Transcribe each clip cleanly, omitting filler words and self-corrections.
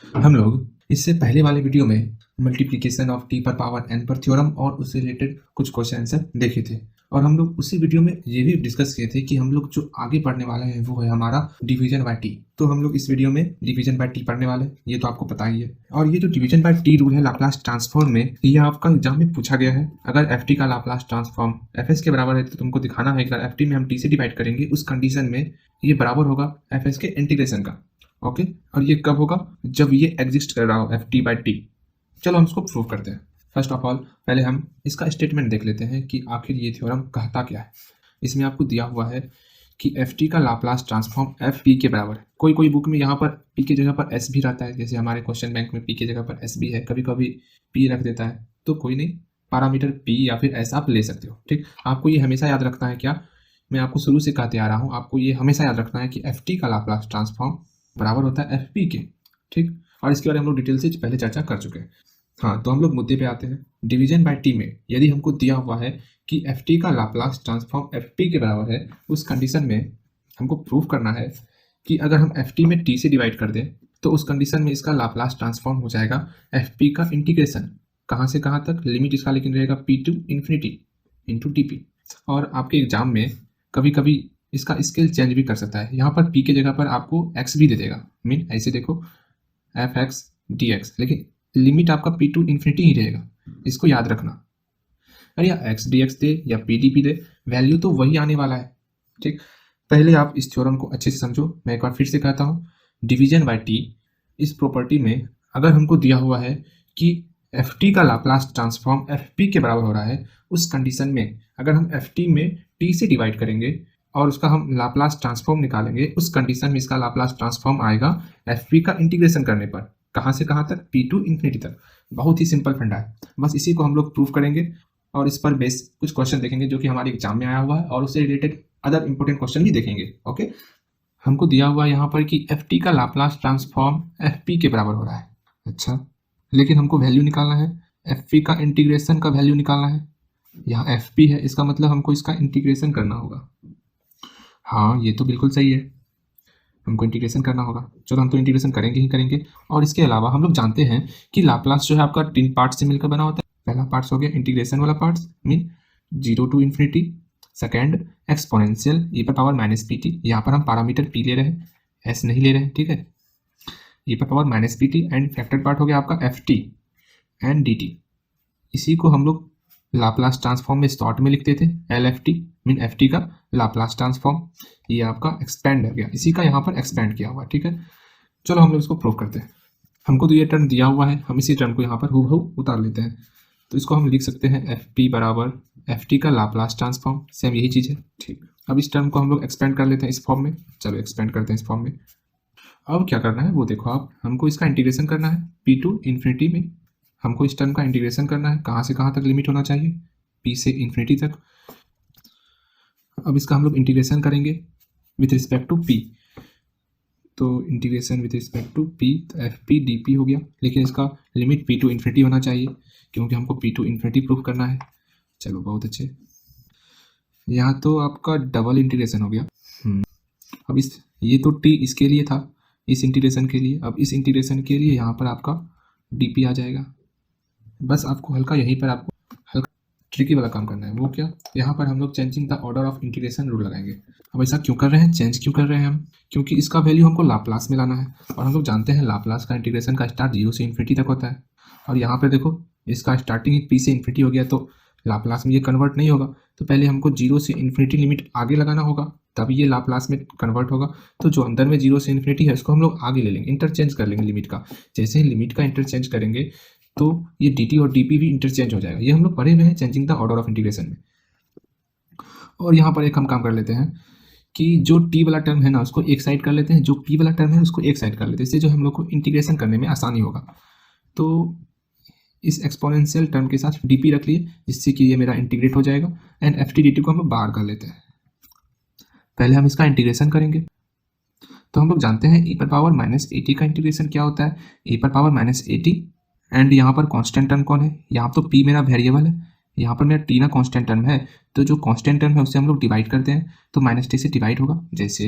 हम लोग इससे पहले वाले वीडियो में मल्टीप्लिकेशन ऑफ टी पर पावर एन पर थ्योरम और उससे रिलेटेड कुछ क्वेश्चन आंसर देखे थे और हम लोग उसी वीडियो में ये भी डिस्कस किए थे कि हम लोग जो आगे पढ़ने वाले हैं वो है हमारा डिवीजन बाय टी। तो हम लोग इस वीडियो में डिवीजन बाय टी पढ़ने वाले हैं, ये तो आपको पता ही है। और ये जो डिवीजन बाय टी रूल है लाप्लास ट्रांसफॉर्म में, ये आपका एग्जाम में पूछा गया है। अगर एफ टी का लाप्लास ट्रांसफॉर्म एफ एस के बराबर है तो तुमको दिखाना है कि अगर एफ टी में हम टी से डिवाइड करेंगे उस कंडीशन में ये बराबर होगा एफ एस के इंटीग्रेशन का। ओके, और ये कब होगा? जब ये एग्जिस्ट कर रहा हो एफ टी बाई टी। चलो हम इसको प्रूव करते हैं। फर्स्ट ऑफ ऑल पहले हम इसका स्टेटमेंट देख लेते हैं कि आखिर ये थ्योरम कहता क्या है। इसमें आपको दिया हुआ है कि एफ टी का लाप्लास ट्रांसफॉर्म एफ पी के बराबर है। कोई कोई बुक में यहाँ पर पी की जगह पर एस भी रहता है, जैसे हमारे क्वेश्चन बैंक में पी की जगह पर एस भी है, कभी कभी पी रख देता है, तो कोई नहीं, पैरामीटर पी या फिर एस आप ले सकते हो। ठीक, आपको ये हमेशा याद रखना है। क्या मैं आपको शुरू से कहते आ रहा हूँ, आपको ये हमेशा याद रखना है कि एफ टी का लाप्लास ट्रांसफॉर्म बराबर होता है एफ पी के। ठीक, और इसके बारे में हम लोग डिटेल से पहले चर्चा कर चुके हैं। हाँ, तो हम लोग मुद्दे पे आते हैं। डिवीजन बाय टी में यदि हमको दिया हुआ है कि एफ टी का लाप्लास ट्रांसफॉर्म एफ पी के बराबर है, उस कंडीशन में हमको प्रूव करना है कि अगर हम एफ टी में टी से डिवाइड कर दें तो उस कंडीशन में इसका लाप्लास ट्रांसफॉर्म हो जाएगा एफ पी का इंटीग्रेशन। कहाँ से कहाँ तक? लिमिट इसका लेकिन रहेगा P to infinity into T P. और आपके एग्जाम में कभी कभी इसका स्केल चेंज भी कर सकता है। यहाँ पर p के जगह पर आपको x भी दे देगा। मीन ऐसे देखो एफ एक्स डी एक्स, लेकिन लिमिट आपका p टू इन्फिनिटी ही रहेगा, इसको याद रखना। अरे या x डी एक्स दे या p डी पी दे, वैल्यू तो वही आने वाला है। ठीक, पहले आप इस थ्योरम को अच्छे से समझो। मैं एक बार फिर से कहता हूँ, डिवीजन बाय टी इस प्रॉपर्टी में अगर हमको दिया हुआ है कि एफ टी का लाप्लास ट्रांसफॉर्म एफ पी के बराबर हो रहा है, उस कंडीशन में अगर हम एफ टी में टी से डिवाइड करेंगे और उसका हम लाप्लास ट्रांसफॉर्म निकालेंगे, उस कंडीशन में इसका लाप्लास ट्रांसफॉर्म आएगा एफ पी का इंटीग्रेशन करने पर। कहाँ से कहाँ तक? पी टू इन्फिनिटी तक। बहुत ही सिंपल फंडा है, बस इसी को हम लोग प्रूव करेंगे और इस पर बेस कुछ क्वेश्चन देखेंगे जो कि हमारे एग्जाम में आया हुआ है और उससे रिलेटेड अदर इंपॉर्टेंट क्वेश्चन भी देखेंगे। ओके, हमको दिया हुआ है यहाँ पर कि एफ टी का लाप्लास ट्रांसफॉर्म एफ पी के बराबर हो रहा है। अच्छा, लेकिन हमको वैल्यू निकालना है, एफ पी का इंटीग्रेशन का वैल्यू निकालना है। यहाँ एफ पी है, इसका मतलब हमको इसका इंटीग्रेशन करना होगा। हाँ, ये तो बिल्कुल सही है, हमको इंटीग्रेशन करना होगा। चलो हम तो इंटीग्रेशन करेंगे ही करेंगे। और इसके अलावा हम लोग जानते हैं कि लाप्लास जो है आपका 3 पार्ट से मिलकर बना होता है। पहला पार्ट हो गया इंटीग्रेशन वाला part, mean 0 to infinity. Second exponential e पर पावर माइनस पी टी, यहाँ पर हम पैरामीटर p ले रहे हैं, s नहीं ले रहे हैं। ठीक है, e पर power minus P T. And factor part हो गया आपका F T and D T. इसी को हम लोग लाप्लास ट्रांसफॉर्म में शॉर्ट में लिखते थे L F T, mean F T का लाप्लास ट्रांसफॉर्म। ये आपका एक्सपेंड हो गया, इसी का यहाँ पर एक्सपेंड किया हुआ। ठीक है, चलो हम लोग इसको प्रूव करते हैं। हमको तो ये टर्म दिया हुआ है, हम इसी टर्म को यहाँ पर हूबहू उतार लेते हैं। तो इसको हम लिख सकते हैं एफ पी बराबर एफ टी का लाप्लास ट्रांसफॉर्म, सेम यही चीज़ है। ठीक, अब इस टर्म को हम लोग एक्सपेंड कर लेते हैं इस फॉर्म में। चलो एक्सपेंड करते हैं इस फॉर्म में। अब क्या करना है वो देखो आप, हमको इसका इंटीग्रेशन करना है पी टू इन्फिनिटी में। हमको इस टर्म का इंटीग्रेशन करना है, कहाँ से कहाँ तक लिमिट होना चाहिए? p से इन्फिनिटी तक। अब इसका हम लोग इंटीग्रेशन करेंगे विथ रिस्पेक्ट टू p, तो integration with respect to p, तो एफ पी डी पी हो गया, लेकिन इसका लिमिट p टू इन्फिनिटी होना चाहिए क्योंकि हमको p टू इन्फिनिटी प्रूफ करना है। चलो बहुत अच्छे, यहाँ तो आपका डबल इंटीग्रेशन हो गया। अब इस ये तो t इसके लिए था, इस इंटीग्रेशन के लिए। अब इस इंटीग्रेशन के लिए यहाँ पर आपका डी आ जाएगा। बस आपको हल्का यहीं पर आपको हल्का ट्रिकी वाला काम करना है। वो क्या? यहाँ पर हम लोग changing the order of integration rule लगाएंगे। अब ऐसा क्यों कर रहे हैं, चेंज क्यों कर रहे हैं हम? क्योंकि इसका वैल्यू हमको लाप्लास में लाना है और हम लोग जानते हैं लाप्लास का इंटीग्रेशन का स्टार्ट 0 से इन्फिनिटी तक होता है। और यहाँ पर देखो इसका स्टार्टिंग p से इन्फिनिटी हो गया, तो लाप्लास में ये कन्वर्ट नहीं होगा, तो पहले हमको 0 से इन्फिनिटी लिमिट आगे लगाना होगा, तभी ये लाप्लास में कन्वर्ट होगा। तो जो अंदर में 0 से इन्फिनिटी है उसको हम लोग आगे ले लेंगे, इंटरचेंज कर लेंगे लिमिट का। जैसे ही लिमिट का इंटरचेंज करेंगे तो ये dt और dp भी इंटरचेंज हो जाएगा। ये हम लोग पढ़े हुए हैं changing the order of integration में। और यहाँ पर एक हम काम कर लेते हैं कि जो t वाला टर्म है ना उसको एक साइड कर लेते हैं, जो p वाला टर्म है उसको एक साइड कर लेते हैं, इससे जो हम लोग को इंटीग्रेशन करने में आसानी होगा। तो इस एक्सपोनेंशियल टर्म के साथ dp रख लिए, जिससे कि ये मेरा इंटीग्रेट हो जाएगा। And F T D T को हम लोग बाहर कर लेते हैं। पहले हम इसका इंटीग्रेशन करेंगे, तो हम लोग जानते हैं e पर पावर माइनस ए टी का इंटीग्रेशन क्या होता है, e पर power minus A T. And यहाँ पर कांस्टेंट टर्म कौन है? यहाँ तो p मेरा वेरिएबल है, यहाँ पर मेरा t ना कांस्टेंट टर्म है, तो जो कांस्टेंट टर्म है उससे हम लोग डिवाइड करते हैं, तो माइनस टी से डिवाइड होगा। जैसे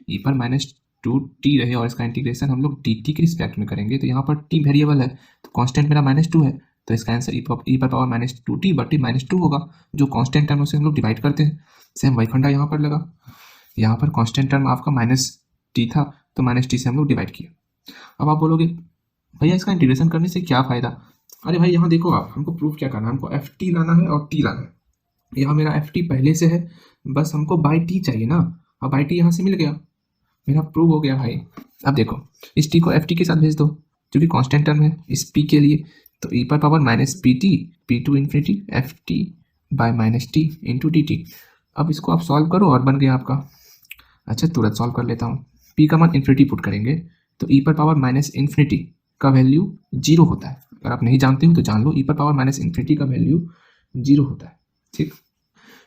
e पर माइनस टू टी रहे और इसका इंटीग्रेशन हम लोग डी टी के रिस्पेक्ट में करेंगे। तो यहाँ पर टी वेरिएबल है तो कांस्टेंट मेरा -2 है, तो इसका आंसर ई पर पावर -2t बटे -2 होगा, जो कांस्टेंट टर्म उसे हम लोग डिवाइड करते हैं। सेम वही फंडा यहाँ पर लगा, यहाँ पर कांस्टेंट टर्म आपका -t था तो -t से हम लोग डिवाइड किया। अब आप बोलोगे भैया इसका इंटीग्रेशन करने से क्या फ़ायदा? अरे भाई यहाँ देखो, आप हमको प्रूफ क्या करना है, हमको एफ टी लाना है और टी लाना है। यहाँ मेरा एफ टी पहले से है, बस हमको बाई टी चाहिए ना, अब बाई टी यहाँ से मिल गया, मेरा प्रूव हो गया भाई। अब देखो इस टी को एफ टी के साथ भेज दो, जो कि कांस्टेंट टर्म है इस पी के लिए, तो ई पर power -pt p2 infinity F T by -t into D T. अब इसको आप सॉल्व करो और बन गया आपका। अच्छा तुरंत सॉल्व कर लेता हूँ। p का मान इन्फिनिटी पुट करेंगे तो ई पर पावर -इन्फिनिटी का वैल्यू 0 होता है। अगर आप नहीं जानते हो तो जान लो, ई पर पावर -इन्फिनिटी का वैल्यू 0 होता है। ठीक,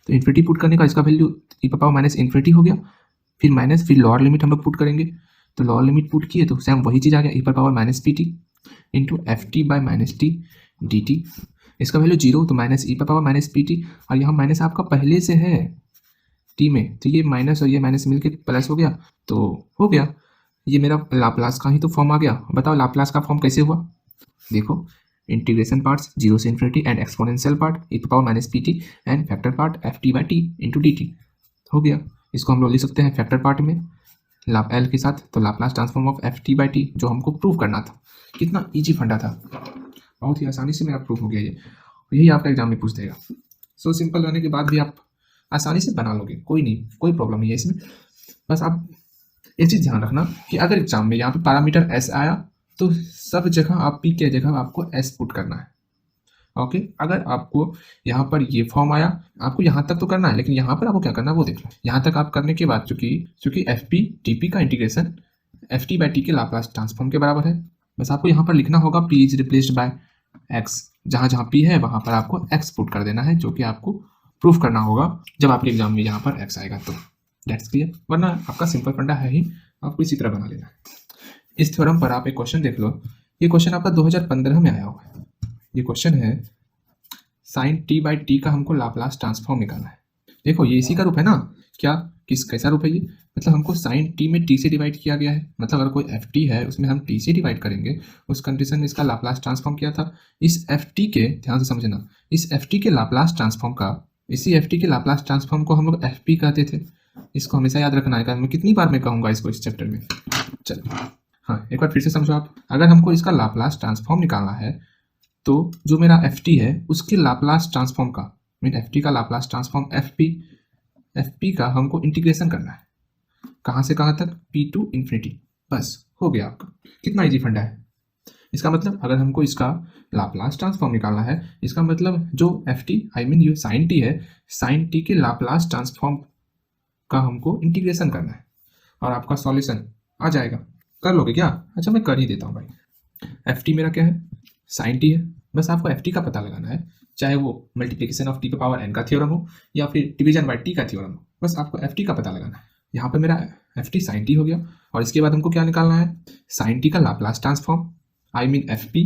तो इन्फिनिटी पुट करने का इसका वैल्यू ई पर पावर -इन्फिनिटी हो गया, फिर माइनस, फिर लोअर लिमिट हम लोग पुट करेंगे, तो लोअर लिमिट पुट किए तो सेम वही चीज़ आ गया, ई पर power -pt into F T by -t D T. इसका वैल्यू 0 तो माइनस ई पर पावर -pt, और यहाँ माइनस आपका पहले से है टी में, तो ये माइनस और ये माइनस मिलके प्लस हो गया, तो हो गया। ये मेरा लाप्लास का ही तो फॉर्म आ गया। बताओ लाप्लास का फॉर्म कैसे हुआ? देखो इंटीग्रेशन पार्ट्स 0 से इन्फिनिटी एंड एक्सपोनेंशियल पार्ट ई पर power -pt and factor part F T by T into D T हो गया। इसको हम लोग लिख सकते हैं फैक्टर पार्ट में लाप एल के साथ, तो Laplace transform of F T by T, जो हमको प्रूव करना था। कितना इजी फंडा था, बहुत ही आसानी से मेरा प्रूफ हो गया ये, यही आपका एग्जाम में पूछ देगा। सो सिंपल रहने के बाद भी आप आसानी से बना लोगे, कोई नहीं, कोई प्रॉब्लम नहीं है इसमें। बस आप ये चीज़ ध्यान रखना कि अगर एग्जाम में यहाँ पे पैरामीटर एस आया तो सब जगह आप पी के जगह आपको एस पुट करना है। ओके, अगर आपको यहाँ पर ये फॉर्म आया, आपको यहाँ तक तो करना है, लेकिन यहाँ पर आपको क्या करना है वो देख लो। यहाँ तक आप करने के बाद चूंकि एफ पी टी पी का integration F T by T के लाप्लास ट्रांसफॉर्म के बराबर है, बस आपको यहाँ पर लिखना होगा p is replaced by x, जहाँ जहाँ p है वहाँ पर आपको x पुट कर देना है, जो कि आपको प्रूफ करना होगा जब आपके एग्जाम में यहाँ पर x आएगा तो। दैट्स क्लियर, वरना आपका सिंपल फंडा है ही, आपको इसी तरह बना लेना है। इस थ्योरम पर आप एक क्वेश्चन देख लो, ये क्वेश्चन आपका 2015 में आया हुआ है। ये क्वेश्चन है साइन टी बाई टी का हमको लाप्लास ट्रांसफॉर्म निकालना है। देखो ये इसी का रूप है ना, क्या कैसा रूप है ये, मतलब हमको साइन टी में टी से डिवाइड किया गया है, मतलब अगर कोई एफ टी है उसमें हम टी से डिवाइड करेंगे, उस कंडीशन में इसका लाप्लास ट्रांसफॉर्म किया था। इस एफ टी के, ध्यान से समझना, इस एफ टी के लाप्लास ट्रांसफॉर्म का, इसी एफ टी के लाप्लास ट्रांसफॉर्म को हम लोग एफ पी कहते थे। इसको हमेशा याद रखना है, मैं कितनी बार मैं कहूँगा इसको इस चैप्टर में। चलो हाँ, एक बार फिर से समझो आप, अगर हमको इसका लाप्लास ट्रांसफॉर्म निकालना है तो जो मेरा एफ टी है उसके लाप्लास ट्रांसफॉर्म का, मीन एफ टी का लाप्लास ट्रांसफॉर्म एफ पी का हमको इंटीग्रेशन करना है। कहाँ से कहाँ तक? p2 इन्फिनिटी, बस हो गया आपका। कितना इजी फंडा है। इसका मतलब अगर हमको इसका लाप्लास ट्रांसफॉर्म निकालना है, इसका मतलब जो एफ टी आई मीन ये साइन टी है, साइन टी के लाप्लास ट्रांसफॉर्म का हमको इंटीग्रेशन करना है और आपका सॉल्यूशन आ जाएगा। कर लोगे क्या? अच्छा मैं कर ही देता हूँ भाई। एफ टी मेरा क्या है? साइन टी है, बस आपको एफ टी का पता लगाना है, चाहे वो मल्टीप्लिकेशन ऑफ टी पर पावर एन का थ्योरम हो या फिर डिवीजन बाय टी का थ्योरम हो, बस आपको एफ टी का पता लगाना है। यहाँ पे मेरा एफ टी साइन टी हो गया, और इसके बाद हमको क्या निकालना है? साइन टी का Laplace transform, I mean F P.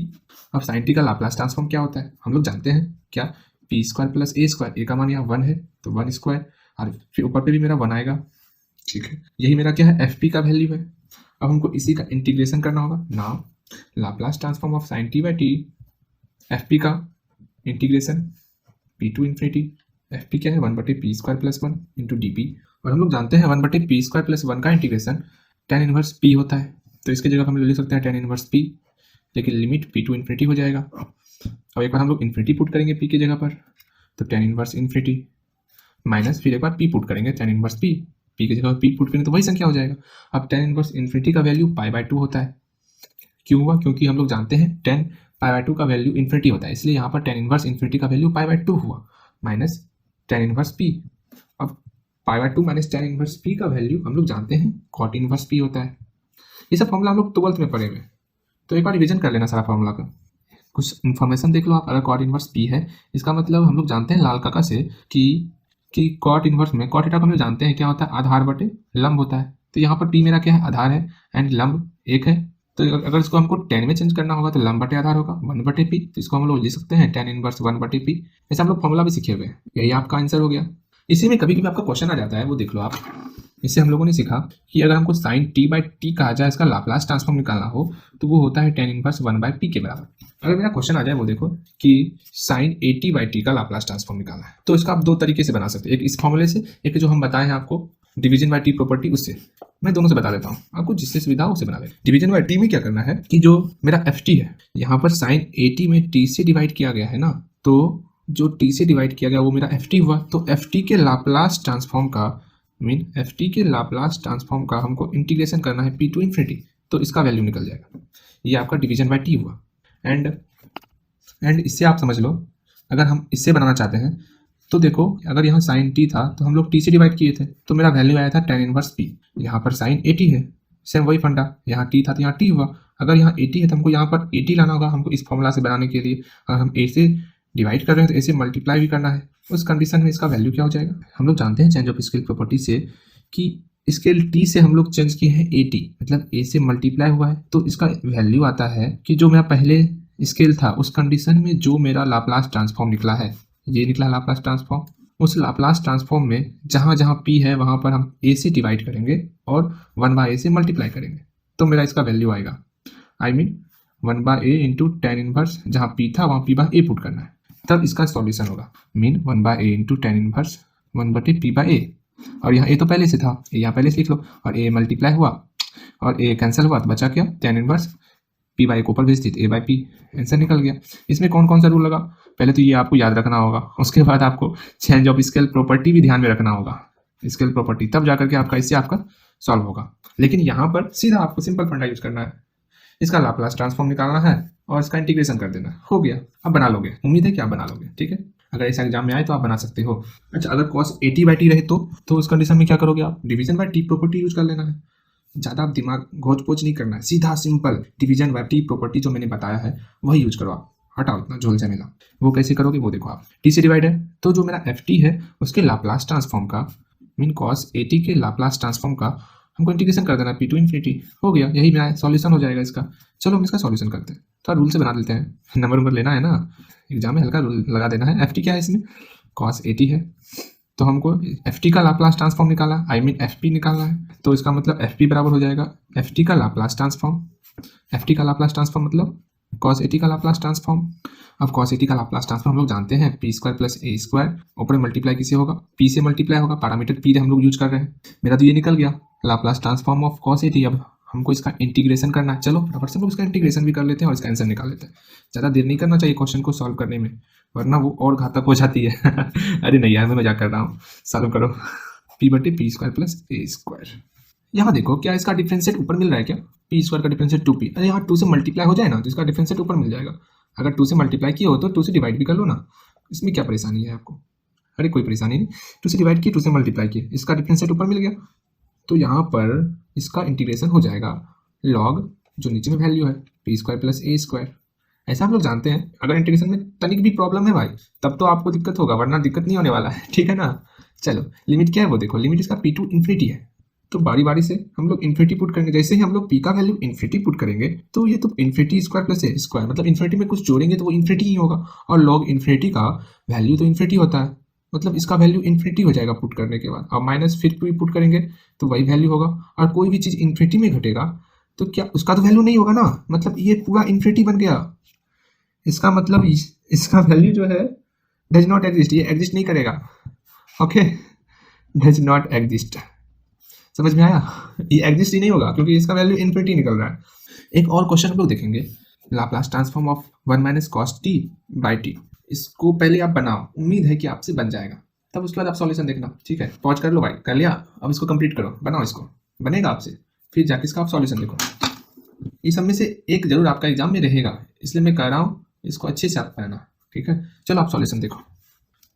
अब साइन टी का लाप्लास ट्रांसफॉर्म क्या होता है हम लोग जानते हैं, क्या? पी स्क्वायर प्लस ए स्क्वायर, ए का मान यहाँ 1 है तो 1 स्क्वायर, और फिर ऊपर पे भी मेरा 1 आएगा। ठीक है, यही मेरा क्या है? एफ पी का वैल्यू है। अब हमको इसी का इंटीग्रेशन करना होगा। Now Laplace transform of sine t by t, F P का integration p2 infinity, F P क्या है? 1/p square plus 1 into D P, और हम लोग जानते हैं 1/p स्क्वायर प्लस 1 का इंटीग्रेशन tan इनवर्स p होता है, तो इसके जगह हम लोग लिख सकते हैं tan इनवर्स p, लेकिन लिमिट p2 इन्फिनिटी हो जाएगा। अब एक बार हम लोग इन्फिनिटी पुट करेंगे p की जगह पर, तो tan इनवर्स इन्फिनिटी माइनस, फिर एक बार p पुट करेंगे tan इनवर्स p की जगह p पुट करेंगे तो वही संख्या हो जाएगा। अब tan इनवर्स इन्फिनिटी का वैल्यू π/2 होता है। क्यों हुआ? क्योंकि हम लोग जानते हैं tan π/2 का वैल्यू इन्फिनिटी होता है, इसलिए यहाँ पर tan इनवर्स इन्फिनिटी का वैल्यू π/2 हुआ, माइनस tan इनवर्स p। अब π/2 माइनस tan इनवर्स p का वैल्यू हम लोग जानते हैं cot इनवर्स p होता है। ये सब फॉर्मूला हम लोग 12th में पढ़े हुए, तो एक बार रिवीजन कर लेना सारा फॉर्मूला का। कुछ इन्फॉर्मेशन देख लो आप, अगर cot इनवर्स p है, इसका मतलब हम लोग जानते हैं लाल काका से कि cot इनवर्स में cot थीटा को हम लोग जानते हैं क्या होता है? आधार बटे लंब होता है। तो यहाँ पर p मेरा क्या है? आधार है, एंड लंब 1 है, तो अगर इसको हमको tan में चेंज करना होगा तो लंब बटे आधार होगा 1/p, तो इसको हम लोग लिख सकते हैं tan इनवर्स 1/p। ऐसे हम लोग फॉर्मूला भी सीखे हुए हैं, यही आपका आंसर हो गया। इसी में कभी कभी आपका क्वेश्चन आ जाता है, वो देख लो आप। इससे हम लोगों ने सीखा कि अगर हमको साइन टी बाई टी कहा जाए इसका लाप्लास ट्रांसफॉर्म निकालना हो तो वो होता है tan इनवर्स 1 बाई पी के बराबर। अगर मेरा क्वेश्चन आ जाए वो देखो कि sine A T by T का लाप्लास ट्रांसफॉर्म निकालना है तो इसका आप दो तरीके से बना सकते हैं, एक इस फॉर्मूले से, एक जो हम बताए हैं आपको डिवीजन बाई टी प्रॉपर्टी, उससे। मैं दोनों से बता देता हूँ, आपको जिससे सुविधा हो उसे बना लें। डिवीजन बाई टी में क्या करना है कि जो मेरा एफ टी है यहाँ पर साइन ए टी में टी से डिवाइड किया गया है ना, तो जो टी से डिवाइड किया गया वो मेरा एफ टी हुआ, तो एफ टी के लाप्लास ट्रांसफॉर्म का एफ टी के लाप्लास ट्रांसफॉर्म का हमको इंटीग्रेशन करना है पी टू इन्फिनिटी, तो इसका वैल्यू निकल जाएगा। ये आपका डिवीजन बाई टी हुआ। एंड इससे आप समझ लो, अगर हम इससे बनाना चाहते हैं तो देखो, अगर यहाँ साइन टी था तो हम लोग टी से डिवाइड किए थे, तो मेरा वैल्यू आया था tan इनवर्स पी। यहाँ पर साइन ए टी है, सेम वही फंडा, यहाँ टी था तो यहाँ टी हुआ। अगर यहाँ ए टी है तो हमको यहाँ पर ए टी लाना होगा, हमको इस फॉर्मूला से बनाने के लिए। अगर हम ए से डिवाइड कर रहे हैं तो ए से मल्टीप्लाई भी करना है, उस कंडीशन में इसका वैल्यू क्या हो जाएगा। हम लोग जानते हैं चेंज ऑफ स्केल प्रॉपर्टी से कि स्केल टी से हम लोग चेंज किए हैं ए टी, मतलब ए से मल्टीप्लाई हुआ है, तो इसका वैल्यू आता है कि जो मेरा पहले स्केल था उस कंडीशन में जो मेरा लाप्लास ट्रांसफॉर्म निकला है, ये निकला लाप्लास ट्रांसफॉर्म, उस लाप्लास ट्रांसफॉर्म में जहाँ जहाँ पी है वहाँ पर हम ए से डिवाइड करेंगे और 1 बाय ए से मल्टीप्लाई करेंगे, तो मेरा इसका वैल्यू आएगा। I mean 1 by A into tan inverse, जहाँ पी था वहाँ पी बाय ए पुट करना है, तब इसका सॉल्यूशन होगा। Mean 1 by A into tan inverse 1 बटे पी बाय ए, और यहाँ ए तो पहले से था, यहाँ पहले से लिख लो, और ए मल्टीप्लाई हुआ और ए कैंसिल हुआ तो बचा क्या, tan इनवर्स पी बाई को ऊपर भेज दी तो ए बाई पी, आंसर निकल गया। इसमें कौन कौन सा रूल लगा, पहले तो ये आपको याद रखना होगा, उसके बाद आपको चेंज ऑफ स्केल प्रॉपर्टी भी ध्यान में रखना होगा, स्केल प्रॉपर्टी, तब जाकर के आपका इससे आपका सॉल्व होगा। लेकिन यहाँ पर सीधा आपको सिंपल फंडा यूज करना है, इसका लाप्लास ट्रांसफॉर्म निकालना है और इसका इंटीग्रेशन कर देना, हो गया। अब बना लोगे, उम्मीद है कि आप बना लोगे, ठीक है। अगर इस एग्जाम में आए तो आप बना सकते हो। अच्छा, अगर cos A T by T रहे तो उस कंडीशन में क्या करोगे आप, division by T property use कर लेना है। ज़्यादा आप दिमाग घोच पोच नहीं करना है, सीधा simple division by T property जो मैंने बताया है वही यूज करो आप, हटाओ इतना झोल झमेला। वो कैसे करोगे वो देखो आप, टी से डिवाइड है तो जो मेरा एफ टी है उसके लाप्लास ट्रांसफॉर्म का, मीन कॉस ए टी के लाप्लास ट्रांसफॉर्म का हमको इंटीग्रेशन कर देना पी टू इन्फिनिटी, हो गया, यही मेरा सॉल्यूशन हो जाएगा इसका। चलो हम इसका सॉल्यूशन करते हैं, थोड़ा रूल से बना लेते हैं, नंबर लेना है ना एग्जाम में, हल्का रूल लगा देना है। एफ टी क्या है इसमें, कॉस ए टी है, तो हमको एफ टी का लाप्लास ट्रांसफॉर्म निकाला, आई मीन एफ पी निकालना है, तो इसका मतलब एफ पी बराबर हो जाएगा एफ टी का लाप्लास ट्रांसफॉर्म। एफ टी का लाप्लास ट्रांसफॉर्म मतलब कॉस ए टी का लाप्लास ट्रांसफॉर्म। अब कॉस ए टी का लाप्लास ट्रांसफॉर्म हम लोग जानते हैं पी स्क्वायर प्लस ए स्क्वायर, ऊपर मल्टीप्लाई किसे होगा, पी से मल्टीप्लाई होगा, पैरामीटर पी हम लोग यूज कर रहे हैं। मेरा तो ये निकल गया Laplace transform of cos A T. अब हमको इसका इंटीग्रेशन करना है, चलो फटाफट से हम लोग इसका इंटीग्रेशन भी कर लेते हैं और इसका आंसर निकाल लेते हैं। ज़्यादा देर नहीं करना चाहिए क्वेश्चन को सॉल्व करने में, वरना वो और घातक हो जाती है। अरे नहीं यार, मैं मजाक कर रहा हूँ, सॉल्व करो। पी बटे पी स्क्वायर प्लस ए स्क्वायर, यहाँ देखो क्या इसका डिफरेंशिएट ऊपर मिल रहा है क्या, पी स्क्वायर का डिफरेंशिएट 2p, अरे यहाँ 2 से मल्टीप्लाई हो जाए ना तो इसका डिफरेंशिएट ऊपर मिल जाएगा। अगर 2 से मल्टीप्लाई किया हो तो 2 से डिवाइड भी कर लो ना, इसमें क्या परेशानी है आपको। अरे कोई परेशानी नहीं, 2 से डिवाइड किए 2 से मल्टीप्लाई किए, इसका डिफरेंशिएट ऊपर मिल गया, तो यहाँ पर इसका इंटीग्रेशन हो जाएगा लॉग जो नीचे में वैल्यू है पी स्क्वायर प्लस ए स्क्वायर। ऐसा हम लोग जानते हैं, अगर इंटीग्रेशन में तनिक भी प्रॉब्लम है भाई तब तो आपको दिक्कत होगा, वरना दिक्कत नहीं होने वाला है, ठीक है ना। चलो लिमिट क्या है वो देखो, लिमिट इसका पी टू इन्फिनिटी है, तो बारी बारी से हम लोग इन्फिनिटी पुट करेंगे। जैसे ही हम लोग पी का वैल्यू इन्फिनिटी पुट करेंगे तो ये तो इन्फिनिटी स्क्वायर प्लस ए स्क्वायर, मतलब इन्फिनिटी में कुछ जोड़ेंगे तो वो इन्फिनिटी ही होगा, और लॉग इन्फिनिटी का वैल्यू तो इन्फिनिटी होता है, मतलब इसका वैल्यू इन्फिनिटी हो जाएगा पुट करने के बाद। अब माइनस फिर भी पुट करेंगे तो वही वैल्यू होगा, और कोई भी चीज़ इन्फिनिटी में घटेगा तो क्या उसका तो वैल्यू नहीं होगा ना, मतलब ये पूरा इन्फिनिटी बन गया। इसका मतलब इसका वैल्यू जो है डज नॉट एग्जिस्ट, ये एग्जिस्ट नहीं करेगा, ओके, डज नॉट एग्जिस्ट, समझ में आया, ये एग्जिस्ट ही नहीं होगा क्योंकि इसका वैल्यू इन्फिनिटी निकल रहा है। एक और क्वेश्चन हम लोग देखेंगे, Laplace transform of 1 minus cos T by T. इसको पहले आप बनाओ, उम्मीद है कि आपसे बन जाएगा, तब उसके बाद आप सॉल्यूशन देखना, ठीक है। पॉज कर लो भाई, कर लिया, अब इसको कंप्लीट करो, बनाओ इसको, बनेगा आपसे, फिर जाके इसका आप सॉल्यूशन देखो। इस सब में से एक जरूर आपका एग्जाम में रहेगा, इसलिए मैं कह रहा हूँ इसको अच्छे से आप पढ़ना, ठीक है। चलो आप सॉल्यूशन देखो,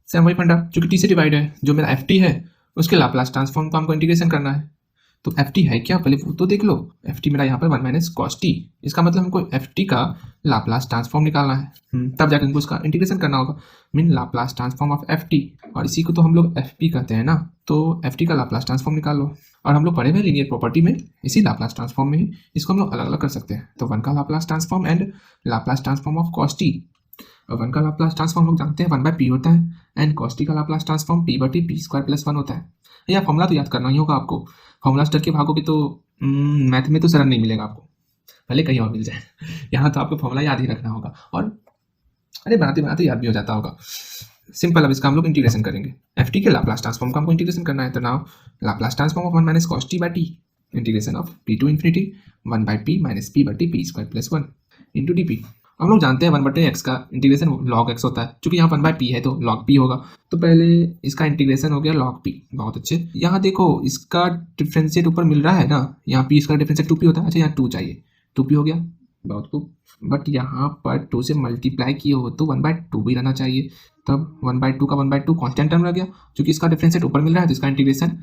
सेम वही फंडा, जो कि टी से डिवाइड है, जो मेरा एफ टी है उसके लाप्लास ट्रांसफॉर्म को हमको इंटीग्रेशन करना है। तो एफ टी है क्या, पहले वो तो देख लो। एफ टी मेरा यहाँ पर 1 माइनस कॉस टी, इसका मतलब हमको एफ टी का लाप्लास ट्रांसफॉर्म निकालना है, तब जाकर हमको उसका इंटीग्रेशन करना होगा, mean Laplace transform of F T, और इसी को तो हम लोग एफ पी कहते हैं ना, तो एफ टी का लाप्लास ट्रांसफॉर्म निकाल लो। और हम लोग पढ़े हुए लीनियर प्रॉपर्टी में इसी लाप्लास ट्रांसफॉर्म में ही इसको हम लोग अलग अलग कर सकते हैं। तो 1 का Laplace transform and Laplace transform of cos T, और वन का लाप्लास ट्रांसफॉर्म लोग जानते हैं 1/p होता है, एंड cos t का लाप्लास ट्रांसफॉर्म p/t p² + 1 होता है। या फॉर्मूला तो याद करना ही होगा आपको, फॉर्मूला स्टर के भागोगे तो मैथ में तो सरल नहीं मिलेगा आपको, भले कहीं और मिल जाए। यहाँ तो आपको फॉर्मूला याद ही रखना होगा, और अरे बनाते बनाते याद भी हो जाता होगा। सिंपल, अब इसका हम लोग इंटीग्रेशन करेंगे। एफ टी के लाप्लास ट्रांसफॉर्म का हमको इंटीग्रेशन करना है, तो now Laplace transform of 1 - cos t/t integration of p to infinity 1/p - p/t p² + 1 into D P. हम लोग जानते हैं 1/x का इंटीग्रेशन log x होता है, क्योंकि यहाँ 1/p है तो log p होगा। तो पहले इसका इंटीग्रेशन हो गया log p, बहुत अच्छे। यहाँ देखो इसका डिफरेंशिएट ऊपर मिल रहा है ना, यहाँ p इसका डिफरेंशिएट 2p होता है। अच्छा यहाँ 2 चाहिए, 2p हो गया, बहुत खूब। बट यहाँ पर 2 से मल्टीप्लाई किए हो तो 1/2 भी रहना चाहिए, तब 1/2 का 1/2 कॉन्स्टेंट टर्म रह गया, क्योंकि इसका डिफरेंशिएट ऊपर मिल रहा है तो इसका इंटीग्रेशन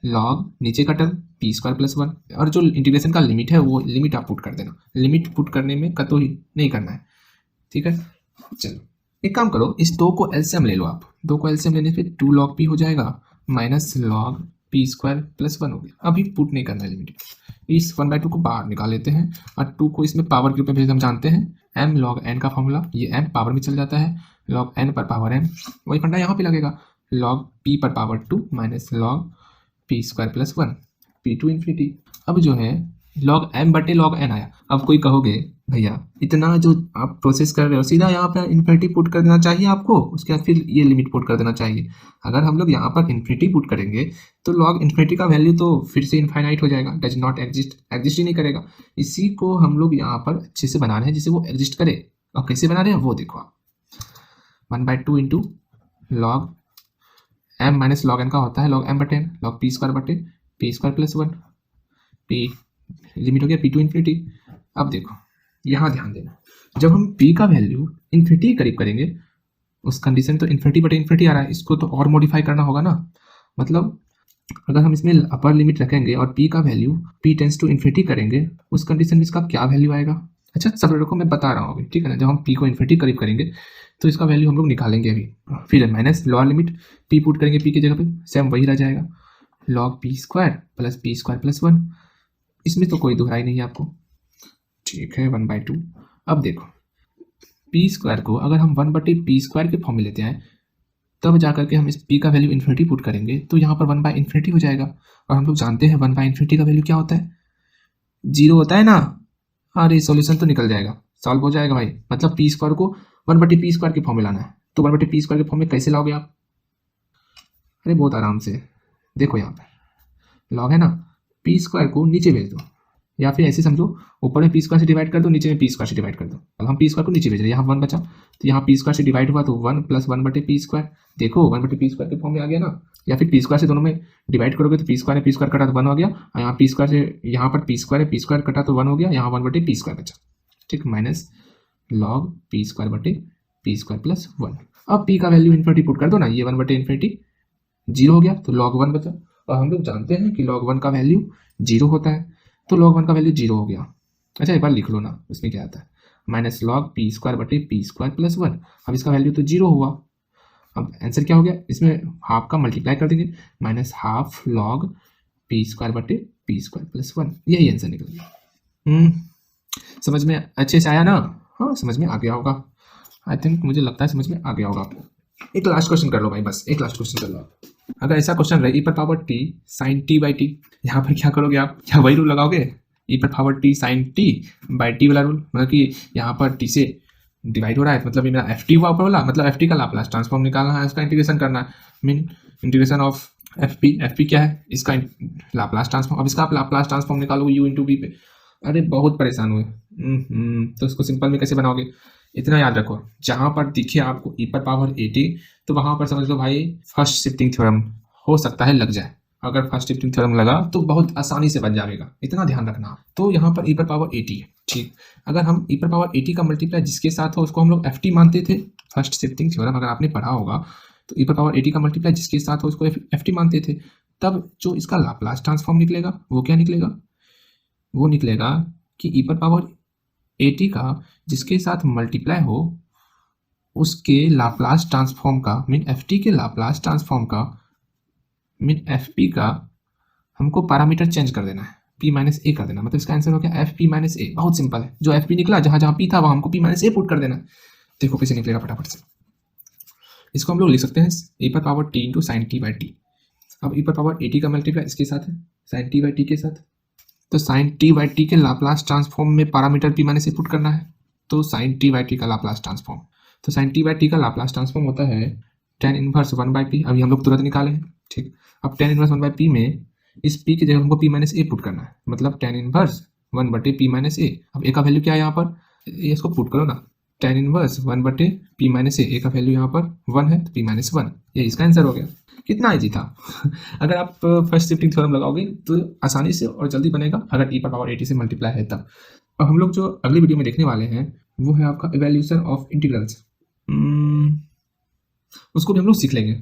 लॉग नीचे का टर्म p² + 1, और जो इंटीग्रेशन का लिमिट है वो लिमिट आप पुट कर देना। लिमिट पुट करने में कतो ही नहीं करना है, ठीक है। चलो एक काम करो, इस 2 को एलसीएम ले लो आप। 2 को एलसीएम लेने पे 2 log p हो जाएगा माइनस log p² + 1 हो गया। अभी पुट नहीं करना है लिमिट, इस 1/2 को बाहर निकाल लेते हैं और 2 को इसमें पावर के रूप में भेज। हम जानते हैं m log n का फॉर्मूला, ये m पावर में चल जाता है, log n पर पावर m, वही फंडा यहाँ पे लगेगा, log p पर power 2 minus log p² + 1 p to infinity। अब जो है log m/log n आया। अब कोई कहोगे भैया इतना जो आप प्रोसेस कर रहे हो, सीधा यहाँ पर इन्फिनिटी पुट कर देना चाहिए आपको, उसके बाद फिर ये लिमिट पुट कर देना चाहिए। अगर हम लोग यहाँ पर इन्फिनिटी पुट करेंगे तो log इन्फिनिटी का वैल्यू तो फिर से इनफाइनाइट हो जाएगा, डज नॉट एग्जिस्ट ही नहीं करेगा। इसी को हम लोग यहाँ पर अच्छे से बना रहे हैं जिससे वो एग्जिस्ट करे। और कैसे बना रहे हैं वो देखो आप, 1/2 into log m minus log n का होता है log m/n log p² + 1 p limit हो गया p to infinity। अब देखो यहाँ ध्यान देना, जब हम p का वैल्यू इन्फिनिटी करीब करेंगे, उस कंडीशन तो इन्फिनिटी आ रहा है, इसको तो और मॉडिफाई करना होगा ना। मतलब अगर हम इसमें अपर लिमिट रखेंगे और p का value p tends to infinity करेंगे, उस कंडीशन में इसका क्या वैल्यू आएगा। अच्छा सब लोगों को मैं बता रहा हूँ अभी, ठीक है ना। जब हम p को इन्फिनिटी करीब करेंगे तो इसका वैल्यू हम लोग निकालेंगे अभी, फिर minus lower limit p put करेंगे, p की जगह पे सेम वही रह जाएगा, log p² + p² + 1। इसमें तो कोई दोहराई नहीं है आपको, ठीक है 1/2। अब देखो p² को अगर हम 1/p² के फॉर्म में लेते हैं, तब जाकर के हम इस p का वैल्यू इन्फिनिटी पुट करेंगे तो यहाँ पर 1/∞ हो जाएगा। और हम लोग जानते हैं 1/∞ का वैल्यू क्या होता है, 0 होता है ना। अरे सॉल्यूशन तो निकल जाएगा, सॉल्व हो जाएगा भाई। मतलब p² को 1/p² के फॉर्म में लाना है, तो 1/p² के फॉर्म में कैसे लाओगे आप। अरे बहुत आराम से देखो, यहाँ पर लॉग है ना, p² को नीचे भेज दो, या फिर ऐसे समझो ऊपर में p² से डिवाइड कर दो, नीचे में p² से डिवाइड कर दो। अब हम p² को नीचे भेज रहे हैं, यहाँ 1 बचा तो यहाँ p² से डिवाइड हुआ तो 1 + 1/p²। देखो 1/p² के फॉर्म में आ गया ना। या फिर p² से दोनों में डिवाइड करोगे तो p² है, p² कटा तो 1 हो गया, और यहाँ p² से यहाँ पर p² है, p² कटा तो 1 हो गया, यहाँ 1/p² बचा, ठीक, माइनस log p² + 1। अब p का वैल्यू इन्फिनिटी पुट कर दो ना, ये 1/∞ 0 हो गया तो log 1 बचा। और हम लोग जानते हैं कि log 1 का वैल्यू 0 होता है, तो log 1 का वैल्यू 0 हो गया। अच्छा एक बार लिख लो ना, उसमें क्या आता है, माइनस log p² + 1। अब इसका वैल्यू तो 0 हुआ। अब आंसर क्या हो गया, इसमें हाफ का मल्टीप्लाई कर देंगे, माइनस हाफ log p² + 1, यही आंसर निकल गया। समझ में अच्छे से आया ना। हाँ समझ में आ गया होगा, आई थिंक, मुझे लगता है समझ में आ गया होगा आपको। एक लास्ट क्वेश्चन कर लो भाई, बस एक लास्ट क्वेश्चन कर लो। अगर ऐसा क्वेश्चन रहे e⁻t sin t/t, यहाँ पर क्या करोगे आप, क्या वही रूल लगाओगे, e⁻t sin t/t वाला रूल। मतलब कि यहाँ पर t से डिवाइड हो रहा है, मतलब मेरा ft हुआ ऊपर वाला, मतलब ft का लाप्लास ट्रांसफॉर्म निकालना है, इसका इंटीग्रेशन करना है, मीन इंटीग्रेशन ऑफ fp क्या है, इसका लाप्लास ट्रांसफॉर्म। अब इसका आप लाप्लास ट्रांसफॉर्म निकालोगे u × v पे, अरे बहुत परेशान हुए। तो इसको सिंपल में कैसे बनाओगे, इतना याद रखो, जहां पर दिखे आपको e⁻at तो वहां पर समझ लो भाई फर्स्ट शिफ्टिंग थ्योरम हो सकता है लग जाए। अगर फर्स्ट शिफ्टिंग थ्योरम लगा तो बहुत आसानी से बन जाएगा, इतना ध्यान रखना। तो यहाँ पर e⁻at है, ठीक। अगर हम e⁻at का मल्टीप्लाई जिसके साथ हो उसको हम लोग ft मानते थे, फर्स्ट शिफ्टिंग थ्योरम अगर आपने पढ़ा होगा तो e⁻at का मल्टीप्लाई जिसके साथ हो उसको ft मानते थे। तब जो इसका लाप्लास ट्रांसफॉर्म निकलेगा वो क्या निकलेगा, वो निकलेगा कि e⁻at का जिसके साथ मल्टीप्लाई हो उसके लाप्लास ट्रांसफॉर्म का, मीन ft के लाप्लास ट्रांसफॉर्म का, मीन fp का हमको पैरामीटर चेंज कर देना है, p - a कर देना। मतलब इसका आंसर हो गया fp - a। बहुत सिंपल है, जो fp निकला जहां जहां p था वहां हमको p - a पुट कर देना, देखो कैसे निकलेगा फटाफट से। इसको हम लोग लिख सकते हैं e पर power t into sine t by T. अब e पर पावर at का मल्टीप्लाई इसके साथ है साइन टी बाई टी के साथ। तो साइन टी बाई टी के लाप्लास ट्रांसफॉर्म में पैरामीटर p माइनस ए पुट करना है। तो साइन टी बाई टी का लाप्लास ट्रांसफॉर्म, तो साइन टी बाई टी का लाप्लास ट्रांसफॉर्म होता है tan इनवर्स 1 बाई पी। अभी हम लोग तुरंत निकाले हैं, ठीक। अब tan इनवर्स 1 बाई पी में इस p की जगह हमको p माइनस ए पुट करना है, मतलब tan इनवर्स 1 बटे p माइनस ए। अब ए का वैल्यू क्या है यहाँ पर, ये इसको पुट करो ना, tan इनवर्स 1 बटे p माइनस ए का वैल्यू यहाँ पर 1 है, तो p माइनस 1, ये इसका आंसर हो गया। कितना इजी था। अगर आप फर्स्ट शिफ्टिंग थ्योरम लगाओगे तो आसानी से और जल्दी बनेगा, अगर e पर पावर 80 से मल्टीप्लाई है तब। अब हम लोग जो अगली वीडियो में देखने वाले हैं वो है आपका इवैल्यूएशन ऑफ इंटीग्रल्स, उसको भी हम लोग सीख लेंगे।